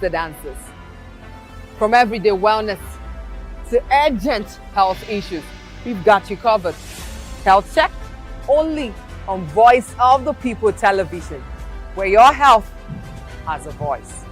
the answers. From everyday wellness to urgent health issues, we've got you covered. Health Check only on Voice of the People Television, where your health has a voice.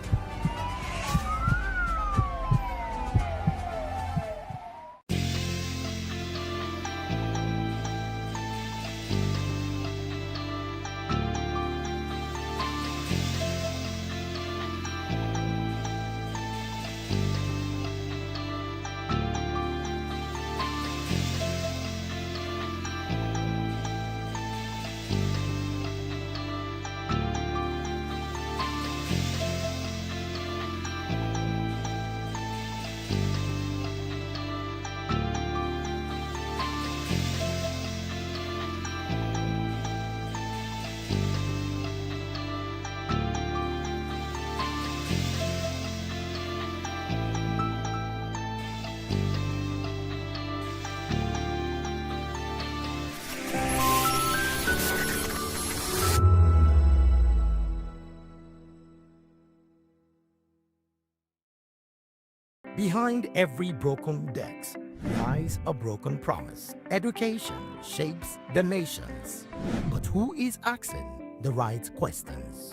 Behind every broken desk lies a broken promise. Education shapes the nations, but who is asking the right questions?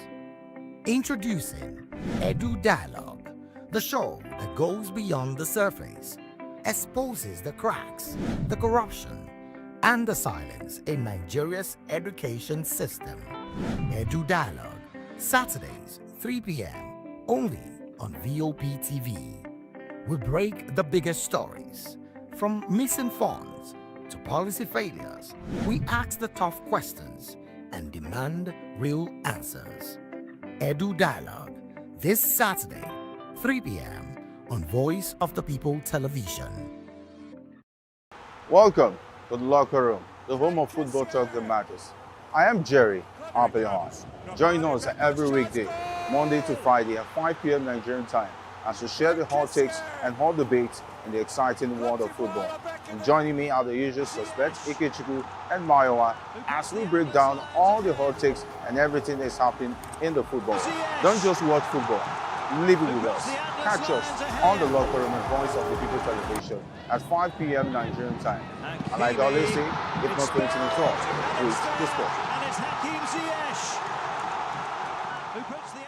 Introducing Edu Dialogue, the show that goes beyond the surface, exposes the cracks, the corruption, and the silence in Nigeria's education system. Edu Dialogue, Saturdays, 3 p.m., only on VOP TV. We break the biggest stories, from missing funds to policy failures. We ask the tough questions and demand real answers. Edu Dialogue, this Saturday, 3 p.m. on Voice of the People Television. Welcome to the Locker Room, the home of football talk that matters. I am Jerry Appeon. Join us every weekday, Monday to Friday at 5 p.m. Nigerian time, as we share the hot takes and hot debates in the exciting world of football. And joining me are the usual suspects, Ikechukwu and Mayowa, as we break down all the hot takes and everything that's happening in the football. Don't just watch football, live it with us. Catch us on the Locker Room and Voice of the People Television at 5 p.m. Nigerian time. And like I always say, if not 20 minutes off, with the sport. And it's Hakim Ziyech who puts the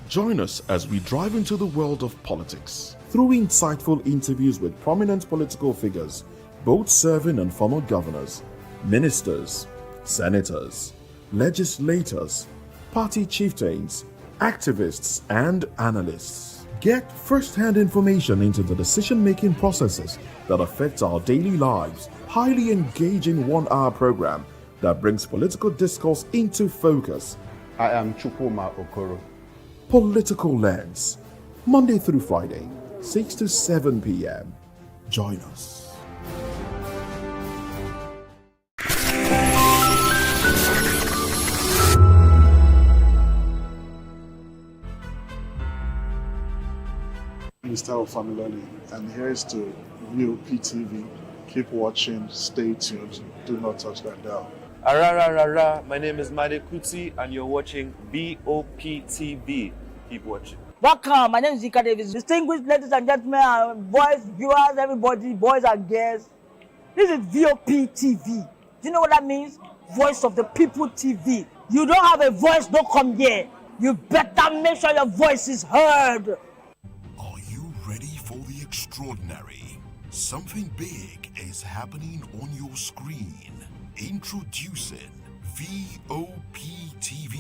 Join us as we drive into the world of politics through insightful interviews with prominent political figures, both serving and former governors, ministers, senators, legislators, party chieftains, activists, and analysts. Get first-hand information into the decision-making processes that affect our daily lives. Highly engaging one-hour program that brings political discourse into focus. I am Chukwuma Okoro. Political Lens, Monday through Friday, 6 to 7 p.m. Join us. Mr. Ofamiloni, and here's to VOP TV. Keep watching, stay tuned, do not touch that dial. Arararara, my name is Made Kuti and you're watching VOP TV. Keep watching. Welcome, my name is Zika Davis. Distinguished ladies and gentlemen, boys, viewers, everybody, boys and girls. This is VOP TV. Do you know what that means? Voice of the People TV. You don't have a voice, don't come here. You better make sure your voice is heard. Are you ready for the extraordinary? Something big is happening on your screen. Introducing VOP TV.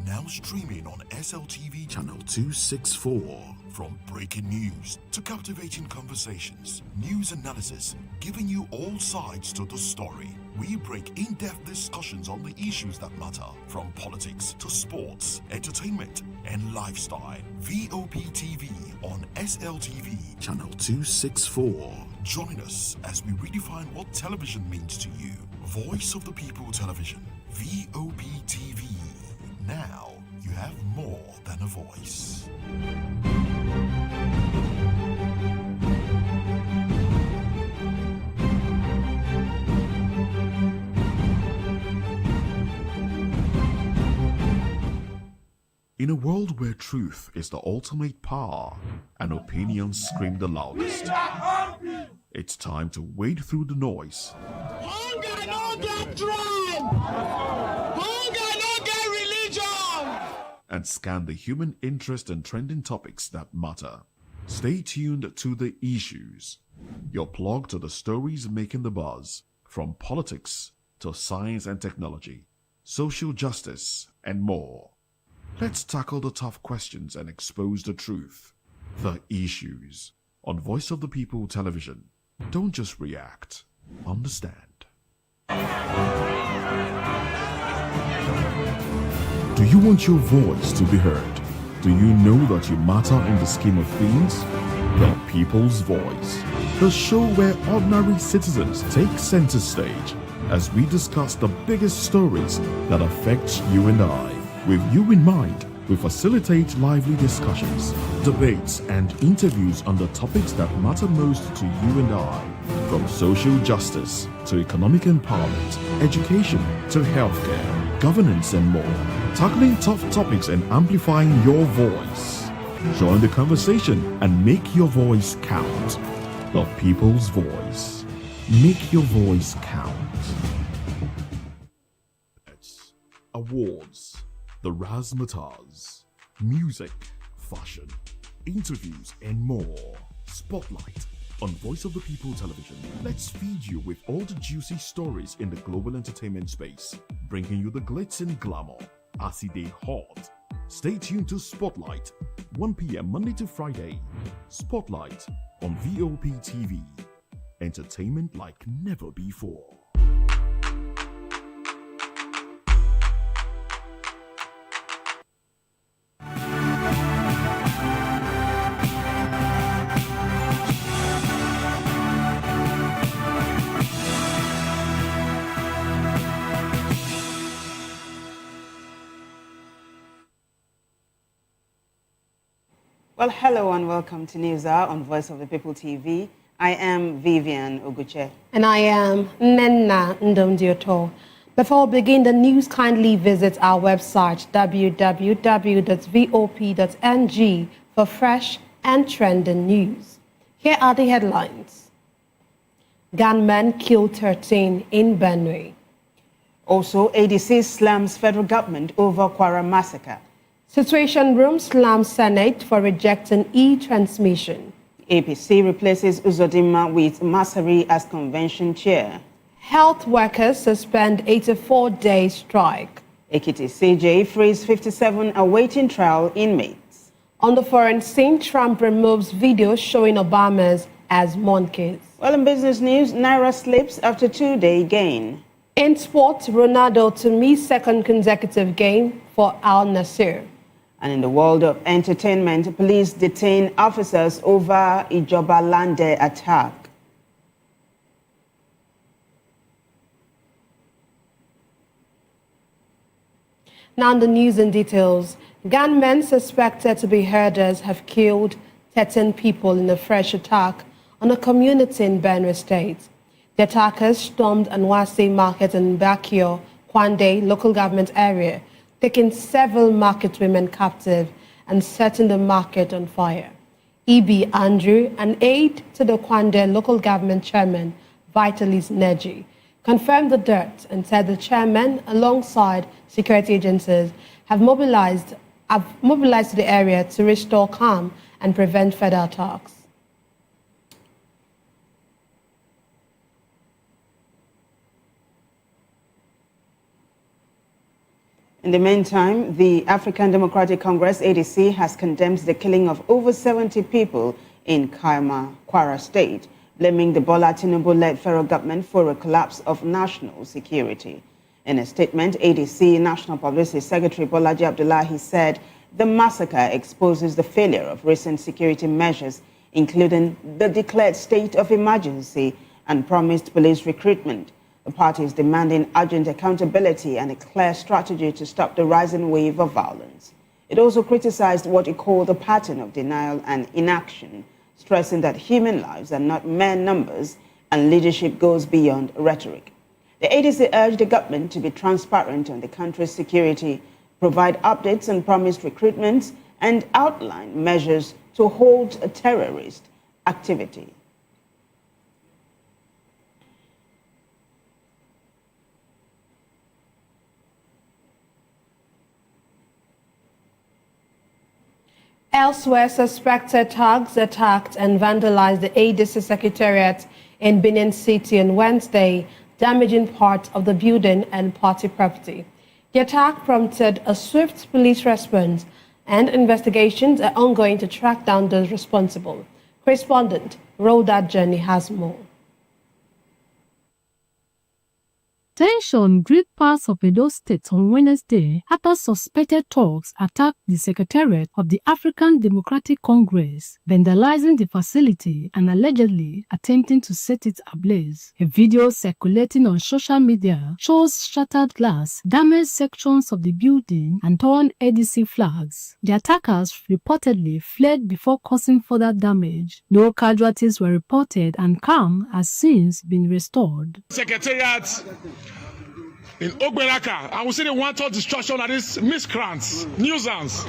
Now streaming on SLTV channel 264. From breaking news to captivating conversations, news analysis, giving you all sides to the story. We break in-depth discussions on the issues that matter, from politics to sports, entertainment, and lifestyle. VOP TV on SLTV channel 264. Join us as we redefine what television means to you. Voice of the People Television, VOP TV. Now you have more than a voice. In In a world where truth is the ultimate power and opinions scream the loudest, it's time to wade through the noise. Hunger no get tribe. Hunger no get religion. And scan the human interest and trending topics that matter. Stay tuned to The Issues, your plug to the stories making the buzz, from politics to science and technology, social justice, and more. Let's tackle the tough questions and expose the truth. The Issues on Voice of the People Television. Don't just react, understand. Do you want your voice to be heard? Do you know that you matter in the scheme of things? The People's Voice, the show where ordinary citizens take center stage as we discuss the biggest stories that affect you and I. With you in mind, we facilitate lively discussions, debates, and interviews on the topics that matter most to you and I, from social justice to economic empowerment, education to healthcare, governance, and more, tackling tough topics and amplifying your voice. Join the conversation and make your voice count. The People's Voice. Make your voice count. Awards, the razzmatazz, music, fashion, interviews, and more. Spotlight on Voice of the People Television. Let's feed you with all the juicy stories in the global entertainment space, bringing you the glitz and glamour as it is hot. Stay tuned to Spotlight, 1 p.m. Monday to Friday. Spotlight on VOP TV. Entertainment like never before. Well, hello and welcome to News Hour on Voice of the People TV. I am Vivian Oguche. And I am Nenna Ndomdioto. Before we begin the news, kindly visit our website www.vop.ng for fresh and trending news. Here are the headlines. Gunmen killed 13 in Benue. Also, ADC slams federal government over Kwara massacre. Situation Room slams Senate for rejecting e-transmission. APC replaces Uzodinma with Masari as convention chair. Health workers suspend 84-day strike. Ekiti CJ frees 57 awaiting trial inmates. On the foreign scene, Trump removes videos showing Obamas as monkeys. Well, in business news, Naira slips after 2-day gain. In sport, Ronaldo to miss second consecutive game for Al Nassr. And in the world of entertainment, police detain officers over Ijoba Lande attack. Now the news in details. Gunmen suspected to be herders have killed 13 people in a fresh attack on a community in Benue State. The attackers stormed Anwase Market in Bakio, Kwande local government area, taking several market women captive and setting the market on fire. E.B. Andrew, an aide to the Kwande local government chairman, Vitalis Neji, confirmed the dirt and said the chairman, alongside security agencies, have mobilized to the area to restore calm and prevent further attacks. In the meantime, the African Democratic Congress, ADC, has condemned the killing of over 70 people in Kaima, Kwara State, blaming the Bola Tinubu-led federal government for a collapse of national security. In a statement, ADC National Publicity Secretary Bolaji Abdullahi said the massacre exposes the failure of recent security measures, including the declared state of emergency and promised police recruitment. The party is demanding urgent accountability and a clear strategy to stop the rising wave of violence. It also criticized what it called a pattern of denial and inaction, stressing that human lives are not mere numbers and leadership goes beyond rhetoric. The ADC urged the government to be transparent on the country's security, provide updates on promised recruitments, and outline measures to halt terrorist activity. Elsewhere, suspected thugs attacked and vandalized the ADC Secretariat in Benin City on Wednesday, damaging part of the building and party property. The attack prompted a swift police response, and investigations are ongoing to track down those responsible. Correspondent Rhoda Journey has more. Tension gripped parts of Edo State on Wednesday after suspected thugs attacked the Secretariat of the African Democratic Congress, vandalizing the facility and allegedly attempting to set it ablaze. A video circulating on social media shows shattered glass, damaged sections of the building, and torn ADC flags. The attackers reportedly fled before causing further damage. No casualties were reported, and calm has since been restored. Secretariat in Ogberaka, and we see the wanton destruction of these miscreants, nuisance.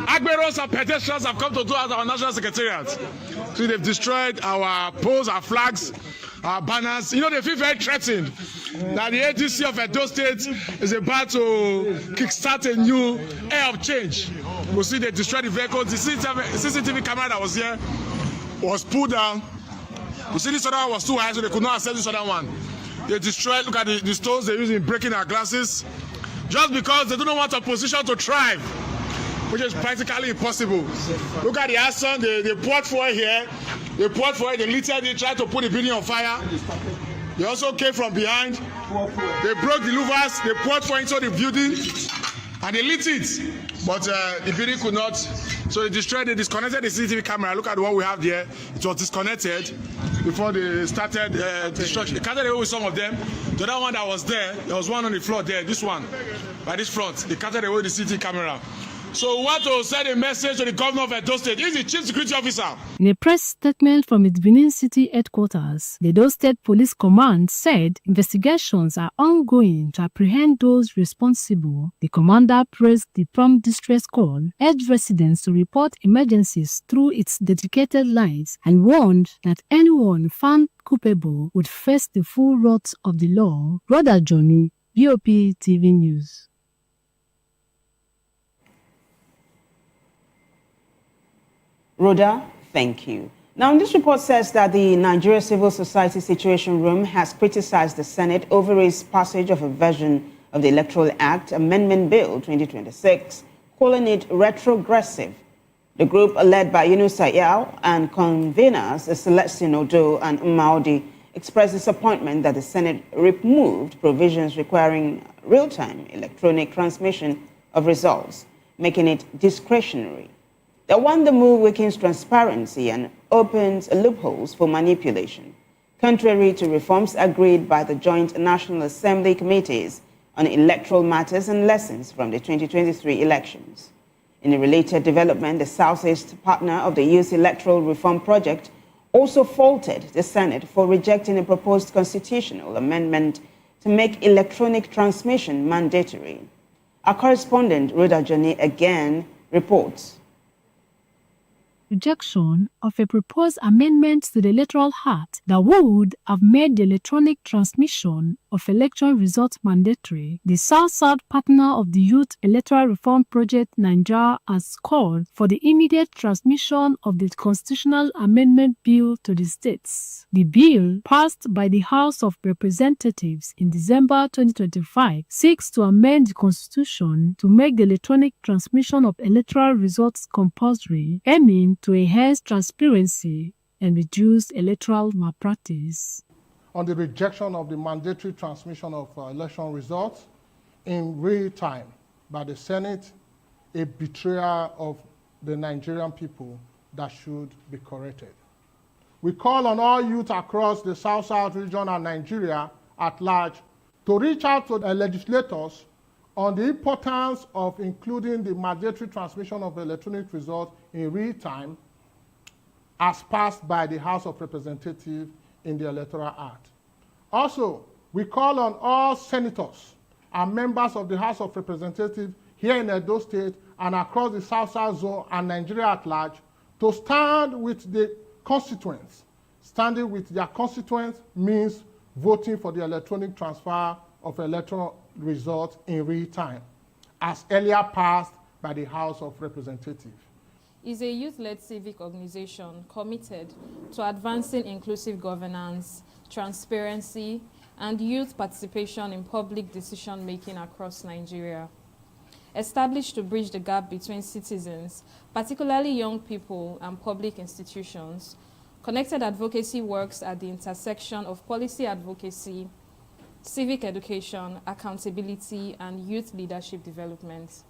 Agberos and pedestrians have come to do as our national secretariat. So they've destroyed our poles, our flags, our banners. You know, they feel very threatened that the ADC of Edo State is about to kickstart a new era of change. We see they destroyed the vehicles. The CCTV camera that was here was pulled down. We see this other one was too high, so they could not access this other one. They destroyed, look at the stones they're using in breaking our glasses, just because they do not want opposition to thrive, which is practically impossible. Look at the arson, they poured fuel here, they littered it, tried to put the building on fire. They also came from behind, they broke the louvers, they poured fuel into the building, and they lit it, but the building could not. So they disconnected the CCTV camera. Look at the one we have there. It was disconnected before they started destruction. They carted away with some of them. The other one that was there was one on the floor there, this one, by this front. They carted away the CCTV camera. So we want to send a message to the governor of Edo State. He's the chief security officer. In a press statement from its Benin City headquarters, the Edo State Police Command said investigations are ongoing to apprehend those responsible. The commander praised the prompt distress call, urged residents to report emergencies through its dedicated lines, and warned that anyone found culpable would face the full wrath of the law. Rhoda Journey, BOP TV News. Rhoda, thank you. Now, this report says that the Nigeria Civil Society Situation Room has criticized the Senate over its passage of a version of the Electoral Act Amendment Bill 2026, calling it retrogressive. The group, led by Yunusa Yao and conveners Celestine Odo and Maudi, expressed disappointment that the Senate removed provisions requiring real-time electronic transmission of results, making it discretionary. They want the move weakens transparency and opens loopholes for manipulation, contrary to reforms agreed by the Joint National Assembly Committees on Electoral Matters and Lessons from the 2023 elections. In a related development, the Southeast partner of the Youth Electoral Reform Project also faulted the Senate for rejecting a proposed constitutional amendment to make electronic transmission mandatory. Our correspondent, Rhoda Journey, again reports. Rejection of a proposed amendment to the Electoral Act that would have made the electronic transmission of election results mandatory. The South-South partner of the Youth Electoral Reform Project, Nigeria, has called for the immediate transmission of the constitutional amendment bill to the states. The bill, passed by the House of Representatives in December 2025, seeks to amend the Constitution to make the electronic transmission of electoral results compulsory, aiming to enhance transparency and reduce electoral malpractice. On the rejection of the mandatory transmission of election results in real time by the Senate, a betrayal of the Nigerian people that should be corrected. We call on all youth across the South-South region and Nigeria at large to reach out to the legislators on the importance of including the mandatory transmission of electronic results in real time as passed by the House of Representatives in the Electoral Act. Also, we call on all senators and members of the House of Representatives here in Edo State and across the South-South zone and Nigeria at large to stand with the constituents. Standing with their constituents means voting for the electronic transfer of electoral results in real time, as earlier passed by the House of Representatives. Is a youth-led civic organization committed to advancing inclusive governance, transparency, and youth participation in public decision-making across Nigeria. Established to bridge the gap between citizens, particularly young people, and public institutions, Connected Advocacy works at the intersection of policy advocacy, civic education, accountability, and youth leadership development.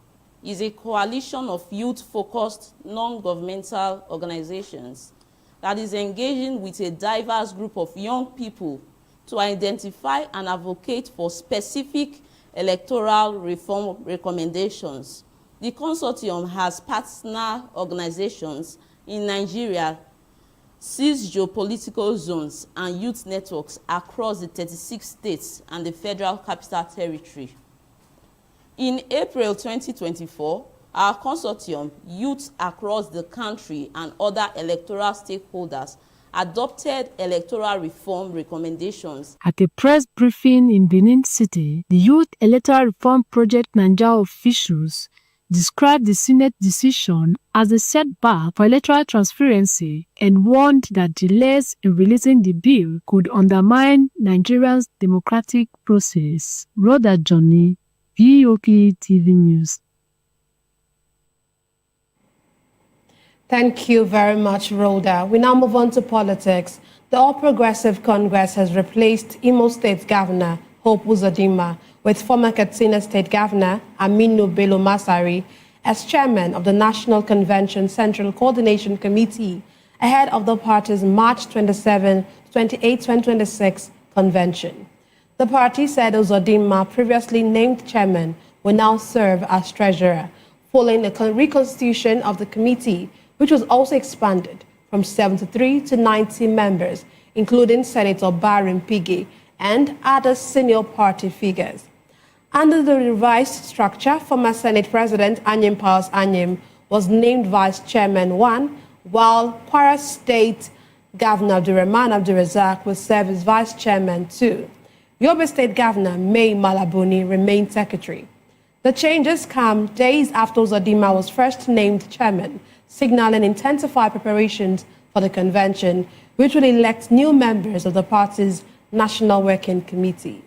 Is a coalition of youth-focused, non-governmental organizations that is engaging with a diverse group of young people to identify and advocate for specific electoral reform recommendations. The consortium has partner organizations in Nigeria, 6 geopolitical zones, and youth networks across the 36 states and the Federal Capital Territory. In April 2024, our consortium, youth across the country and other electoral stakeholders, adopted electoral reform recommendations. At a press briefing in Benin City, the Youth Electoral Reform Project Nigeria officials described the Senate decision as a setback for electoral transparency and warned that delays in releasing the bill could undermine Nigeria's democratic process. Rhoda Johnny, BOP TV News. Thank you very much, Rhoda. We now move on to politics. The All Progressive Congress has replaced Imo State Governor Hope Uzodinma with former Katsina State Governor Aminu Bello Masari as chairman of the National Convention Central Coordination Committee ahead of the party's March 27, 28, 2026 convention. The party said Uzodinma, previously named chairman, will now serve as treasurer, following the reconstitution of the committee, which was also expanded from 73 to 90 members, including Senator Barim Pigi and other senior party figures. Under the revised structure, former Senate President Anyim Pius Anyim was named Vice Chairman 1, while Kwara State Governor Abdurrahman Abdurrazak will serve as Vice Chairman 2. Yobe State Governor May Malabuni remained Secretary. The changes come days after Uzodinma was first named Chairman, signaling intensified preparations for the convention, which will elect new members of the party's National Working Committee.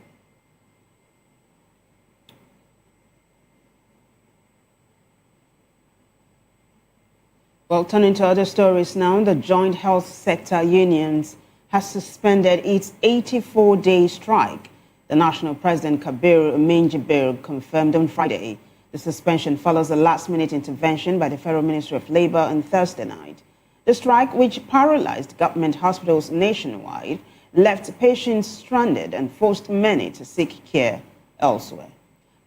Well, turning to other stories now, the Joint Health Sector Unions has suspended its 84-day strike. The National President Kabir Minjibir confirmed on Friday. The suspension follows a last-minute intervention by the Federal Ministry of Labor on Thursday night. The strike, which paralyzed government hospitals nationwide, left patients stranded and forced many to seek care elsewhere.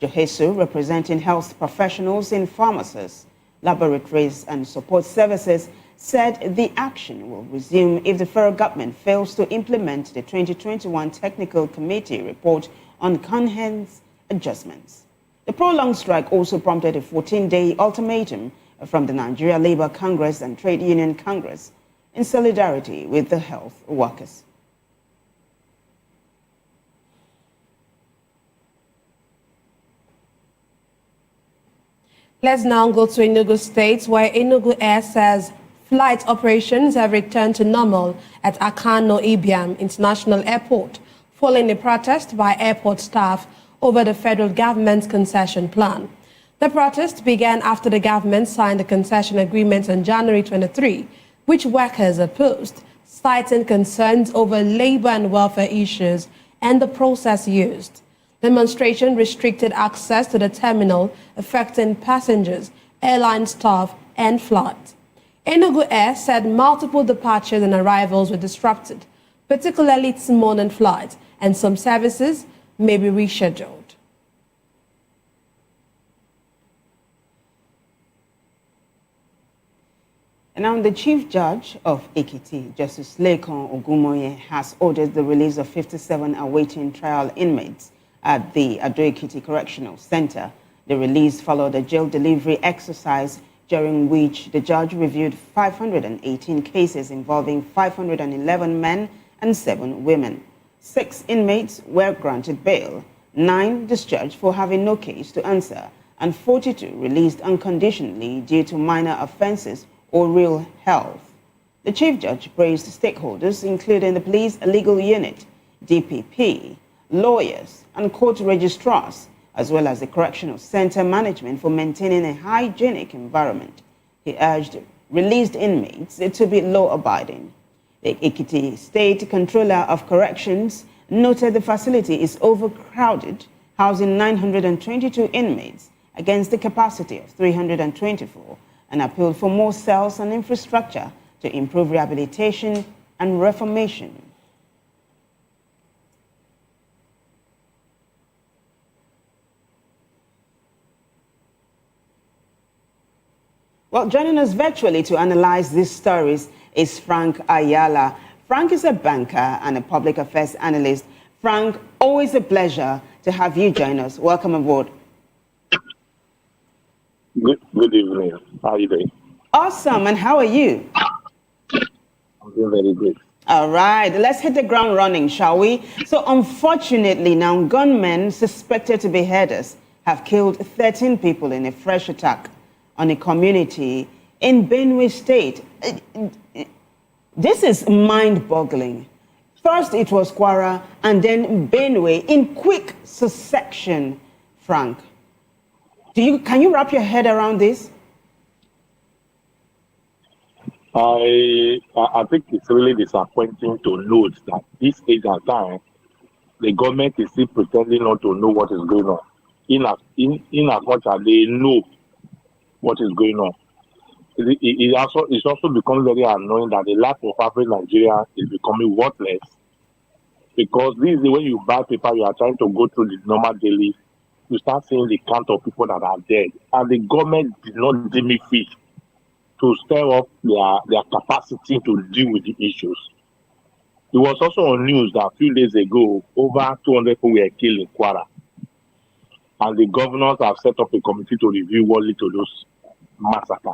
Johesu, representing health professionals in pharmacies, laboratories and support services, said the action will resume if the federal government fails to implement the 2021 Technical Committee report on Conhen's adjustments. The prolonged strike also prompted a 14-day ultimatum from the Nigeria Labour Congress and Trade Union Congress in solidarity with the health workers. Let's now go to Enugu State, where Enugu Air says flight operations have returned to normal at Akano Ibiam International Airport, following a protest by airport staff over the federal government's concession plan. The protest began after the government signed the concession agreement on January 23, which workers opposed, citing concerns over labor and welfare issues and the process used. Demonstration restricted access to the terminal, affecting passengers, airline staff, and flights. Enugu Air said multiple departures and arrivals were disrupted, particularly its morning flight, and some services may be rescheduled. And now the Chief Judge of Ekiti, Justice Lekon Ogumoye, has ordered the release of 57 awaiting trial inmates at the Ado Ekiti Correctional Center. The release followed a jail delivery exercise during which the judge reviewed 518 cases involving 511 men and 7 women. 6 inmates were granted bail, 9 discharged for having no case to answer, and 42 released unconditionally due to minor offenses or real health. The Chief Judge praised stakeholders, including the Police Legal Unit, DPP, lawyers, and court registrars, as well as the Correctional Center management for maintaining a hygienic environment. He urged released inmates to be law-abiding. The Ekiti State Controller of Corrections noted the facility is overcrowded, housing 922 inmates against the capacity of 324, and appealed for more cells and infrastructure to improve rehabilitation and reformation. Well, joining us virtually to analyze these stories is Frank Ayala. Frank is a banker and a public affairs analyst. Frank, always a pleasure to have you join us. Welcome aboard. Good evening. How are you doing? Awesome. And how are you? I'm doing very good. All right. Let's hit the ground running, shall we? So unfortunately now, gunmen suspected to be herders have killed 13 people in a fresh attack on a community in Benue State. This is mind-boggling. First it was Kwara and then Benue in quick succession, Frank. Can you wrap your head around this? I think it's really disappointing to note that this age and time, the government is still pretending not to know what is going on. In as much as they know what is going on. It's also become very annoying that the life of average Nigeria is becoming worthless, because this is the way you buy paper, you are trying to go through the normal daily, you start seeing the count of people that are dead, and the government did not deem it fit to stir up their capacity to deal with the issues. It was also on news that a few days ago, over 200 people were killed in Kwara, and the governors have set up a committee to review what led to those massacres.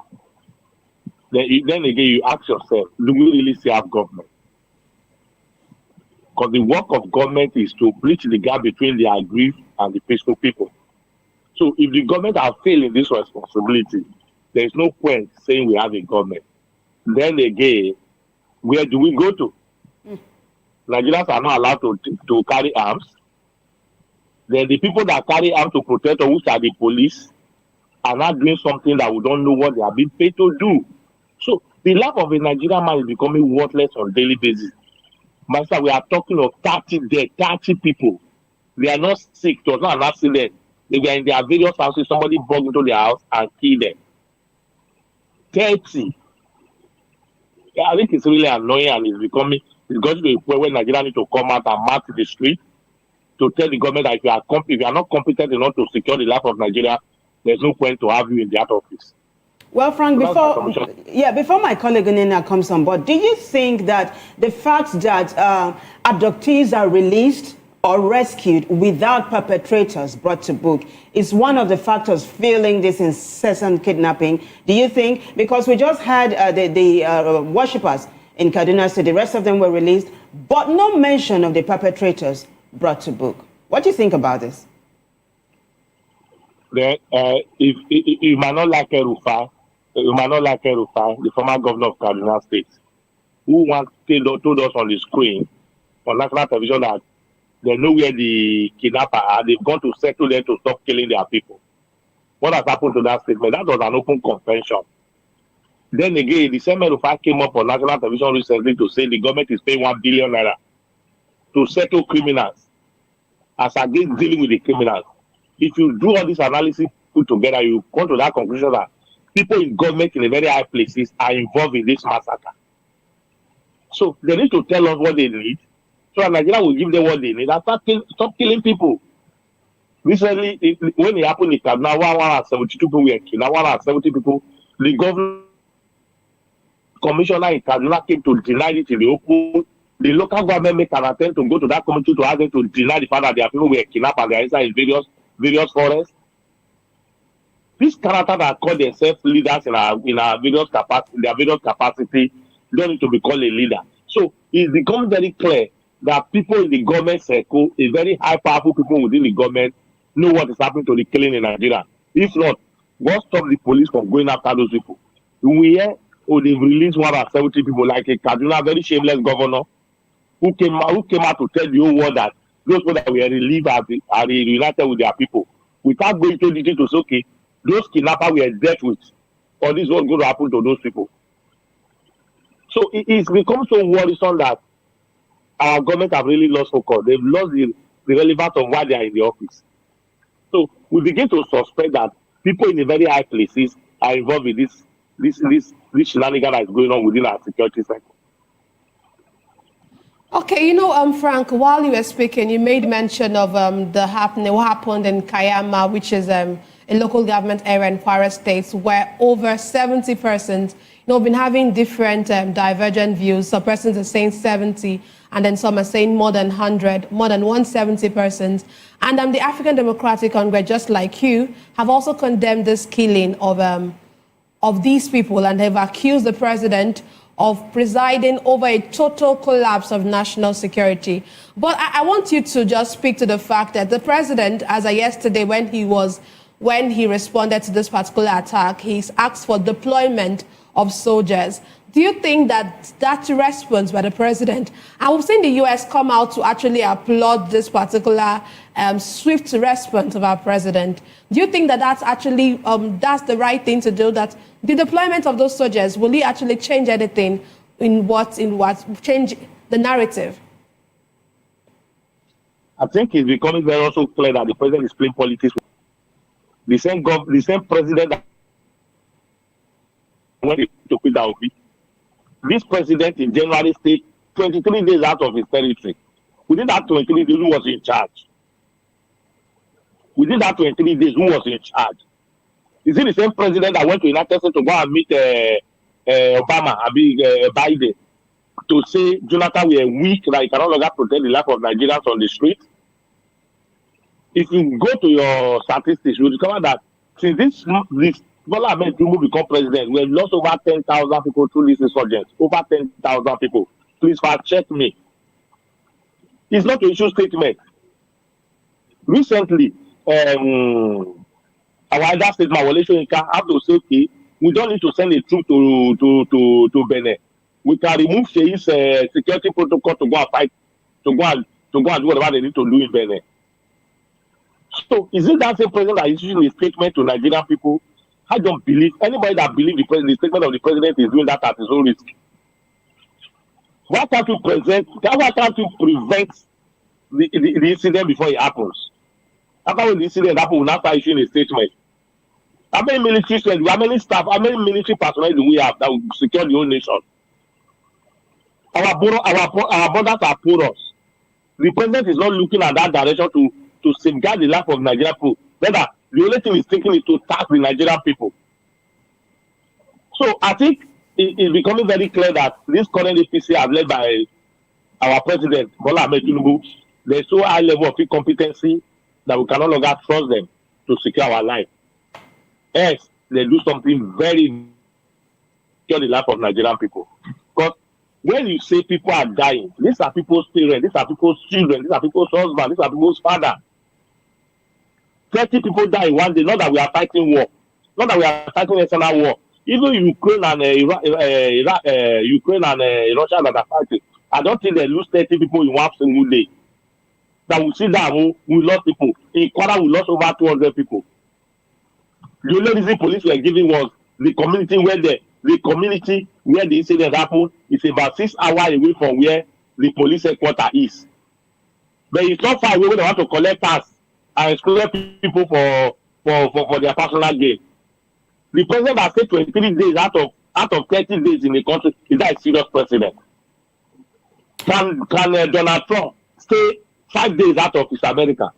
Then again, you ask yourself, do we really still have government? Because the work of government is to bridge the gap between the aggrieved and the peaceful people. So if the government has failed in this responsibility, there is no point saying we have a government. Then again, where do we go to? Nigerians are not allowed to carry arms. Then the people that carry arms to protect us, which are the police, are not doing something that we don't know what they are being paid to do. So the life of a Nigerian man is becoming worthless on a daily basis. Master, we are talking of 30 dead, 30 people. They are not sick, it was not an accident. They were in their various houses, somebody broke into their house and killed them. 30. Yeah, I think it's really annoying, and it's going to be a point where Nigeria need to come out and march the street to tell the government that if you are not competent enough to secure the life of Nigeria, there's no point to have you in that office. Well, Frank, before my colleague Nina comes on board, do you think that the fact that abductees are released or rescued without perpetrators brought to book is one of the factors fueling this incessant kidnapping? Do you think, because we just had the worshippers in Kaduna State, the rest of them were released, but no mention of the perpetrators brought to book? What do you think about this? Then, if you might not like Erufai, the former governor of Kaduna State, who once told us on the screen on national television that they know where the kidnappers are. They've gone to settle them to stop killing their people. What has happened to that statement? That was an open confession. Then again, the same Erufai came up on national television recently to say the government is paying 1 billion naira to settle criminals as against dealing with the criminals. If you do all this analysis put together, you come to that conclusion that people in government in the very high places are involved in this massacre. So they need to tell us what they need, so that Nigeria will give them what they need and stop killing people. Recently, when it happened in Kaduna, 172 people were killed. 170 people, the government commissioner in Kaduna came to deny it in the open. The local government made an attempt to go to that committee to ask them to deny the fact that their people were kidnapped and they are inside in various forests. These characters that call themselves leaders in our various capacity, their various capacity, don't need to be called a leader. So it becomes very clear that people in the government circle, a very high powerful people within the government, know what is happening to the killing in Nigeria. If not, what stop the police from going after those people? We hear, they've released 170 people, like a Kaduna, very shameless governor, who came out to tell the whole world that those people that were relieved are reunited with their people, without going to detail to say, okay, those kidnappers we are dealt with, or this is what's going to happen to those people. So it's become so worrisome that our government have really lost focus. They've lost the relevance of why they are in the office. So we begin to suspect that people in the very high places are involved in this shenanigan that is going on within our security sector. Okay, Frank, while you were speaking, you made mention of what happened in Kayama, which is a local government area in Kwara State, where over 70 persons, been having different divergent views. Some persons are saying 70, and then some are saying more than 100, more than 170 persons. And the African Democratic Congress, just like you, have also condemned this killing of these people, and have accused the president of presiding over a total collapse of national security. But I want you to just speak to the fact that the president, as of yesterday, when he responded to this particular attack, he's asked for deployment of soldiers. Do you think that response by the president, and we've seen the U.S. come out to actually applaud this particular swift response of our president, do you think that that's actually that's the right thing to do, that the deployment of those soldiers, will it actually change anything in what change the narrative? I think it's becoming very also clear that the president is playing politics. The same president that wanted to quit the office. This president in January stayed 23 days out of his territory. Within that 23 days, who was in charge? Within that 23 days, who was in charge? Is it the same president that went to the United States to go and meet Obama, Biden, to say Jonathan, we are weak, that he can no longer protect the life of Nigerians on the street? If you go to your statistics, you will discover that since this Bola Ahmed Tinubu become president, we have lost over 10,000 people through this insurgence. Over 10,000 people. Please fact check me. It's not to issue statement. Recently, our other state, Mawale Soyinka, have to say, okay, we don't need to send a troop to Benin. We can remove Sheyi's security protocol to go and fight, to go and do whatever they need to do in Benin. So, is it that same president that is issuing a statement to Nigerian people? I don't believe anybody that believes the statement of the president is doing that at his own risk. Why can't you prevent the incident before it happens? After when the incident happens, we'll now start issuing a statement. How many military strength, how many staff, how many military personnel do we have that will secure the whole nation? Our borders are porous. The president is not looking at that direction to safeguard the life of Nigerian people. Rather, the only thing he's thinking is to tax the Nigerian people. So I think it's becoming very clear that this current APC, as led by our president, Bola Ahmed Tinubu, there's so high level of incompetency that we can no longer trust them to secure our life. Yes, they do something very secure the life of Nigerian people. Because when you say people are dying, these are people's parents, these are people's children, these are people's husbands, these are people's father. 30 people die in one day, not that we are fighting war, not that we are fighting external war. Even Ukraine and Russia that are fighting, I don't think they lose 30 people in one single day. That we see that we lost people. In Kwara, we lost over 200 people. The only reason police were giving was the community where the incident happened is about 6 hours away from where the police headquarters is. But it's not far away when they want to collect tax and exclude people for their personal gain. The president has stayed 23 days out of 30 days in the country. Is that a serious president? Can Donald Trump stay 5 days out of his America?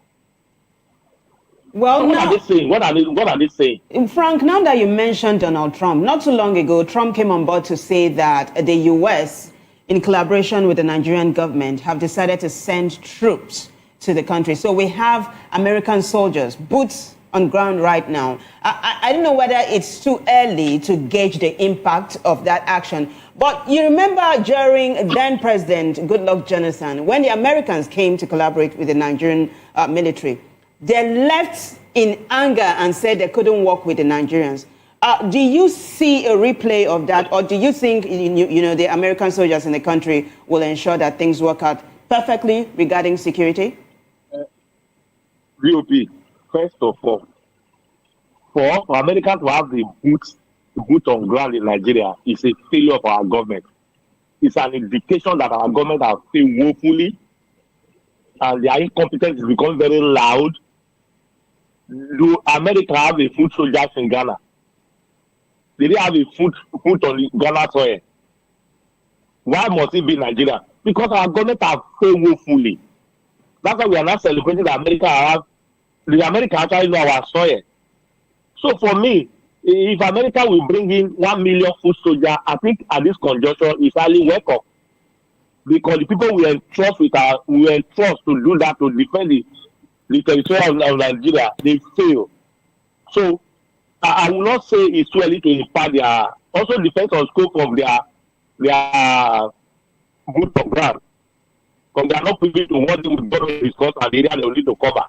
Well, what are they saying? What are they saying? Frank, now that you mentioned Donald Trump, not too long ago, Trump came on board to say that the U.S., in collaboration with the Nigerian government, have decided to send troops to the country. So we have American soldiers, boots on ground right now. I don't know whether it's too early to gauge the impact of that action, but you remember during then President Goodluck Jonathan, when the Americans came to collaborate with the Nigerian military, they left in anger and said they couldn't work with the Nigerians. Do you see a replay of that, or do you think the American soldiers in the country will ensure that things work out perfectly regarding security? VOP, first of all, for Americans to have the boot on ground in Nigeria is a failure of our government. It's an indication that our government has failed woefully, and their incompetence is becoming very loud. Do America have a foot soldiers in Ghana? They didn't have a foot on the Ghana soil. Why must it be Nigeria? Because our government has failed woefully. That's why we are not celebrating that America actually know our soil. So for me, if America will bring in 1 million foot soldiers, I think at this conjuncture it's highly welcome. Because the people we entrust to do that, to defend the territory of Nigeria, they fail. So I will not say it's too early to impact their, also depends on scope of their good program. Because they are not privy to what they will discuss and the area they will need to cover.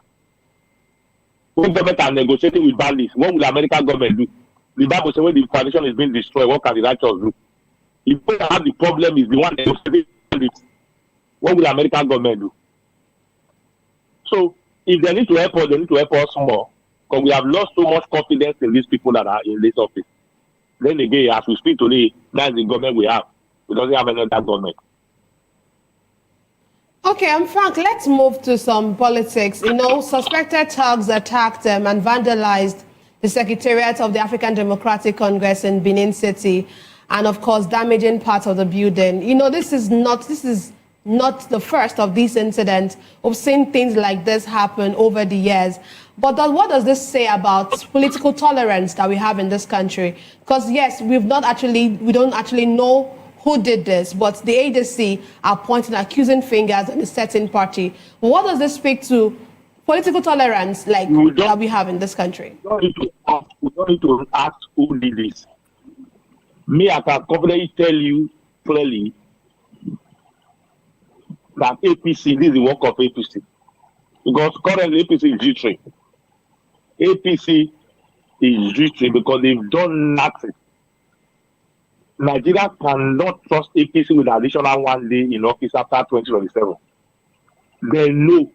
When government are negotiating with bandits, what will the American government do? The Bible says when the foundation is being destroyed, what can the righteous do? If they have the problem is the one negotiating bandits, what will the American government do? So if they need to help us, they need to help us more. Because we have lost so much confidence in these people that are in this office. Then again, as we speak today, that's the government we have. We don't have another government. Okay, Frank, let's move to some politics. Suspected thugs attacked and vandalized the Secretariat of the African Democratic Congress in Benin City, and of course, damaging parts of the building. This is not the first of these incidents. We've seen things like this happen over the years. But what does this say about political tolerance that we have in this country? Because yes, we don't actually know who did this, but the agency are pointing accusing fingers at a certain party. But what does this speak to political tolerance that we have in this country? We don't need to ask who did this. Me, I can confidently tell you clearly that APC, this is the work of APC. Because currently APC is G3. APC is G3 because they've done nothing. Nigeria cannot trust APC with additional 1 day in office after 2027. They know.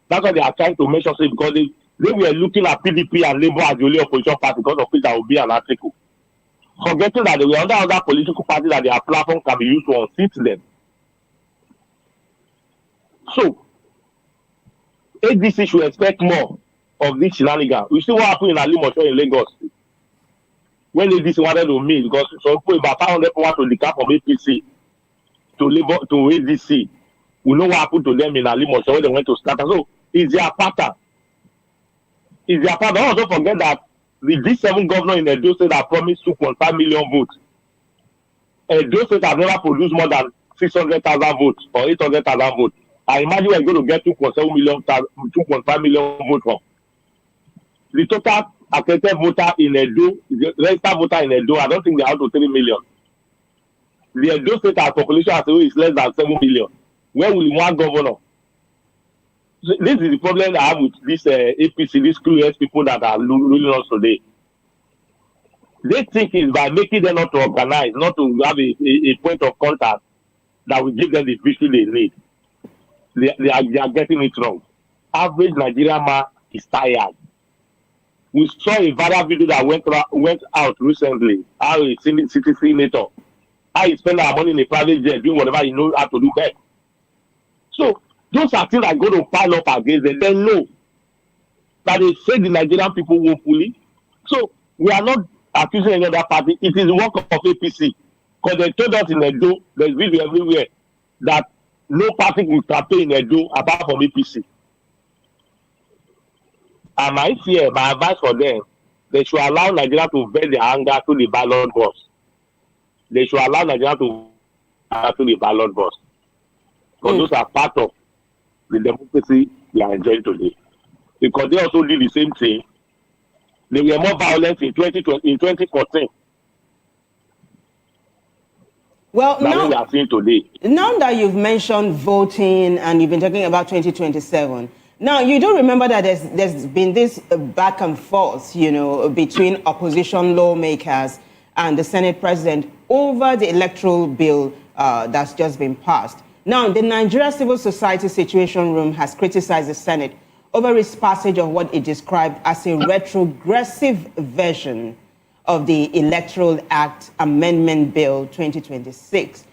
That's why they are trying to make sure, because they were looking at PDP and Labour as the only opposition party, because of which there will be an article. Forgetting that they were under other political parties that their platform can be used to unseat them. So, ADC should expect more of this shenanigans. We see what happened in Alimosho in Lagos. When ADC wanted to meet, because some people, about 500 people want to decamp from APC to Labour to ADC. We know what happened to them in Alimosho when they went to start. So, it's their pattern. It's their pattern. Don't also forget that the G7 governor in Edo State that promised 2.5 million votes. Edo State has never produced more than 600,000 votes or 800,000 votes. I imagine we're going to get 2.5 million votes from. The total accredited voter in Edo, the registered voter in Edo, I don't think they're out to 3 million. The Edo State population as well is less than 7 million. Where will one governor? So this is the problem I have with this APC, these clueless people that are ruling us today. They think it's by making them not to organize, not to have a point of contact that will give them the victory they need. They are getting it wrong. Average Nigerian man is tired. We saw a viral video that went out recently. How a city senator, how he spend our money in a private jet doing whatever he knows how to do best. So those are things that are going to pile up against them. They know that they say the Nigerian people woefully. So we are not accusing any other party. It is the work of APC. Because they told us in Edo, there's video everywhere, that no party will campaign in Edo apart from APC. And my advice for them, they should allow Nigeria to vent their anger to the ballot box. They should allow Nigeria to the ballot box. Because those are part of the democracy we are enjoying today. Because they also did the same thing They were more violent in 2014 well, than what we are seeing today. Now that you've mentioned voting and you've been talking about 2027, now you do remember that there's been this back and forth, between opposition lawmakers and the Senate president over the electoral bill that's just been passed. Now, the Nigeria Civil Society Situation Room has criticized the Senate over its passage of what it described as a retrogressive version of the Electoral Act Amendment Bill 2026,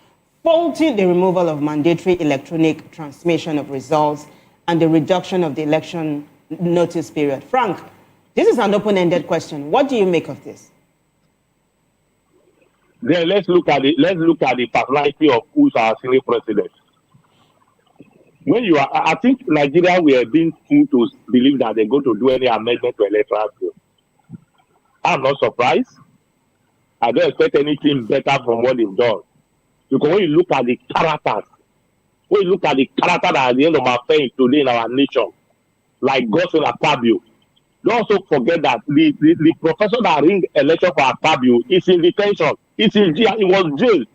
faulting the removal of mandatory electronic transmission of results and the reduction of the election notice period. Frank, this is an open-ended question. What do you make of this? Then let's look at the personality of who's our Senate president. I think Nigeria were being fooled to believe that they're going to do any amendment to electoral bill. I'm not surprised. I don't expect anything better from what they've done. Because when you look at the characters, that are at the end of our affair today in our nation, like Godson Akpabio, don't also forget that the professor that ring election for Akpabio is in detention. It's in jail. He was jailed.